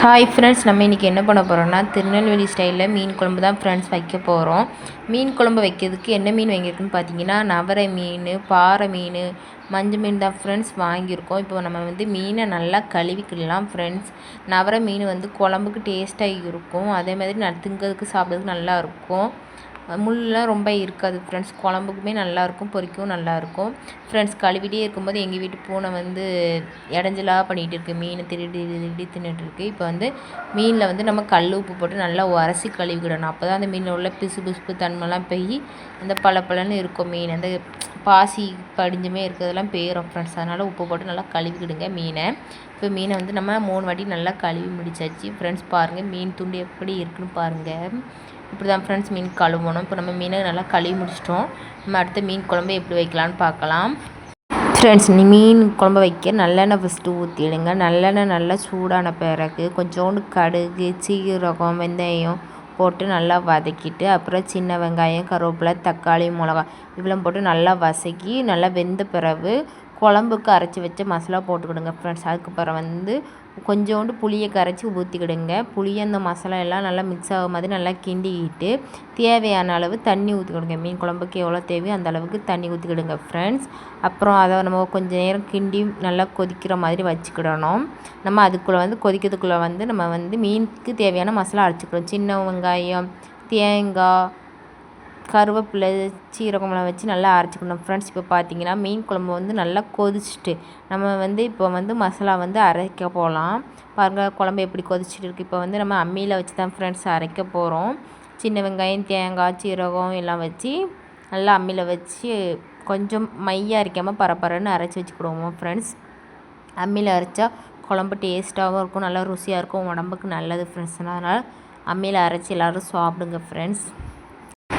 Hi friends, நம்ம இன்றைக்கி என்ன பண்ண போகிறோம்னா திருநெல்வேலி ஸ்டைலில் மீன் குழம்பு தான் ஃப்ரெண்ட்ஸ் வைக்க போகிறோம். மீன் குழம்பு வைக்கிறதுக்கு என்ன மீன் வாங்கியிருக்குன்னு பார்த்தீங்கன்னா நவரை மீன், பாறை மீன், மஞ்சள் மீன் தான் ஃப்ரெண்ட்ஸ் வாங்கியிருக்கோம். இப்போ நம்ம மீனை நல்லா கழுவிக்கிடலாம் ஃப்ரெண்ட்ஸ். நவரை மீன் குழம்புக்கு டேஸ்ட்டாக இருக்கும். அதே மாதிரி திங்கிறதுக்கு சாப்பிட்றதுக்கு நல்லாயிருக்கும். முள்ளெலாம் ரொம்ப இருக்காது ஃப்ரெண்ட்ஸ். குழம்புக்குமே நல்லாயிருக்கும், பொரிக்கவும் நல்லாயிருக்கும் ஃப்ரெண்ட்ஸ். கழுவிட்டே இருக்கும்போது எங்கள் வீட்டு பூனை இடைஞ்சலாக பண்ணிகிட்டு இருக்குது. மீனை திருடி திருடி தின்னுட்டுருக்கு. இப்போ மீனில் நம்ம கல் உப்பு போட்டு நல்லா உரசி கழுவிக்கிடணும். அப்போ தான் அந்த மீனில் உள்ள பிசு பிசுப்பு தன்மைலாம் போய் அந்த பளபளன்னு இருக்கும் மீன். அந்த பாசி படிஞ்சுமே இருக்கிறதெல்லாம் போயிடும் ஃப்ரெண்ட்ஸ். அதனால் உப்பு போட்டு நல்லா கழுவிக்கிடுங்க மீனை. இப்போ மீனை நம்ம 3 வாட்டி நல்லா கழுவி முடிச்சாச்சு ஃப்ரெண்ட்ஸ். பாருங்கள் மீன் துண்டு எப்படி இருக்குன்னு பாருங்கள். இப்படி தான் ஃப்ரெண்ட்ஸ் மீன் கழுவணும். இப்போ நம்ம மீனை நல்லா கழுவி முடிச்சிட்டோம். நம்ம அடுத்த மீன் குழம்பு எப்படி வைக்கலான்னு பார்க்கலாம் ஃப்ரெண்ட்ஸ். மீன் குழம்பு வைக்க நல்லெண்ணெய் ஃபஸ்ட்டு ஊற்றிடுங்க. நல்லெண்ணெய் நல்லா சூடான பிறகு கொஞ்சோண்டு கடுகு, சீரகம், வெந்தயம் போட்டு நல்லா வதக்கிட்டு, அப்புறம் சின்ன வெங்காயம், கருவேப்பிலை, தக்காளி, மிளகாய் இவ்வளோ போட்டு நல்லா வதக்கி நல்லா வெந்த பிறகு குழம்புக்கு அரைச்சி வச்ச மசாலா போட்டுக்கிடுங்க ஃப்ரெண்ட்ஸ். அதுக்கப்புறம் கொஞ்சோண்டு புளியை கரைச்சி ஊற்றிக்கிடுங்க. புளி அந்த மசாலா எல்லாம் நல்லா மிக்ஸ் ஆக மாதிரி நல்லா கிண்டிக்கிட்டு தேவையான அளவு தண்ணி ஊற்றிக்கிடுங்க. மீன் குழம்புக்கு எவ்வளோ தேவையோ அந்த அளவுக்கு தண்ணி ஊற்றிக்கிடுங்க ஃப்ரெண்ட்ஸ். அப்புறம் அதை நம்ம கொஞ்சம் நேரம் கிண்டி நல்லா கொதிக்கிற மாதிரி வச்சுக்கிடணும். நம்ம அதுக்குள்ளே கொதிக்கிறதுக்குள்ளே நம்ம மீனுக்கு தேவையான மசாலா அரைச்சிக்கிடுவோம். சின்ன வெங்காயம், தேங்காய், கருவேப்பிலை, சீரகமெல்லாம் வச்சு நல்லா அரைச்சிக்கணும் ஃப்ரெண்ட்ஸ். இப்போ பார்த்தீங்கன்னா மீன் குழம்பு நல்லா கொதிச்சுட்டு நம்ம இப்போ மசாலா அரைக்க போகலாம். பாருங்கள் குழம்பு எப்படி கொதிச்சுட்டு இருக்குது. இப்போ நம்ம அம்மியில் வச்சு தான் ஃப்ரெண்ட்ஸ் அரைக்க போகிறோம். சின்ன வெங்காயம், தேங்காய், சீரகம் எல்லாம் வச்சு நல்லா அம்மியில் வச்சு கொஞ்சம் மையாக அரைக்காமல் பரப்பரன்னு அரைச்சி வச்சுக்கிடுவோம் ஃப்ரெண்ட்ஸ். அம்மியில் அரைச்சா குழம்பு டேஸ்ட்டாகவும் இருக்கும், நல்லா ருசியாக இருக்கும், உடம்புக்கு நல்லது ஃப்ரெண்ட்ஸ். அதனால் அம்மியில் அரைச்சி எல்லோரும் சாப்பிடுங்க ஃப்ரெண்ட்ஸ்.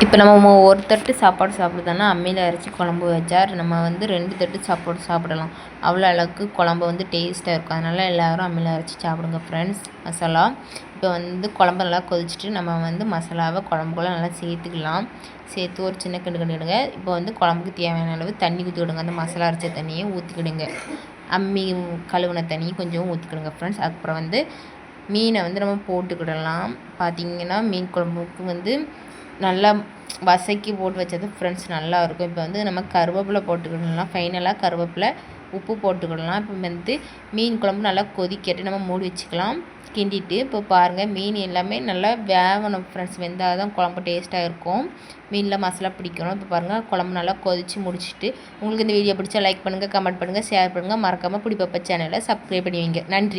இப்போ நம்ம ஒரு தட்டு சாப்பாடு சாப்பிடுதோன்னா அம்மியில் அரைச்சி குழம்பு வச்சா நம்ம 2 தட்டு சாப்பாடு சாப்பிடலாம். அவ்வளோ அளவுக்கு குழம்பு டேஸ்ட்டாக இருக்கும். அதனால் எல்லோரும் அம்மியில் அரைச்சி சாப்பிடுங்க ஃப்ரெண்ட்ஸ். மசாலா இப்போ குழம்பு நல்லா கொதிச்சுட்டு நம்ம மசாலாவை குழம்புக்குள்ளே நல்லா சேர்த்துக்கலாம். சேர்த்து ஒரு சின்ன கிண்டு கிண்டுடுங்க. இப்போ குழம்புக்கு தேவையான அளவு தண்ணி ஊற்றிக்கிடுங்க. அந்த மசாலா அரைச்ச தண்ணியை ஊற்றிக்கிடுங்க. அம்மி கழுவுன தண்ணியை கொஞ்சம் ஊற்றிக்கிடுங்க ஃப்ரெண்ட்ஸ். அதுக்கப்புறம் மீனை நம்ம போட்டுக்கிடலாம். பார்த்திங்கன்னா மீன் குழம்புக்கு நல்லா வசக்கி போட்டு வச்சது ஃப்ரெண்ட்ஸ் நல்லாயிருக்கும். இப்போ நம்ம கருவேப்பிலை போட்டுக்கிடலாம். ஃபைனலாக கருவேப்பிலை, உப்பு போட்டுக்கிடலாம். இப்போ மீன் குழம்பு நல்லா கொதிக்கட்டு நம்ம மூடி வச்சுக்கலாம். கிண்டிட்டு இப்போ பாருங்கள் மீன் எல்லாமே நல்லா வேகணும் ஃப்ரெண்ட்ஸ். வெந்தால் தான் குழம்பு டேஸ்ட்டாக இருக்கும். மீனில் மசாலா பிடிக்கணும். இப்போ பாருங்கள் குழம்பு நல்லா கொதித்து முடிச்சுட்டு உங்களுக்கு இந்த வீடியோ பிடிச்சா லைக் பண்ணுங்கள், கமெண்ட் பண்ணுங்கள், ஷேர் பண்ணுங்கள். மறக்காமல் புடி பாப்பா சேனலை சப்ஸ்கிரைப் பண்ணி வைங்க. நன்றி.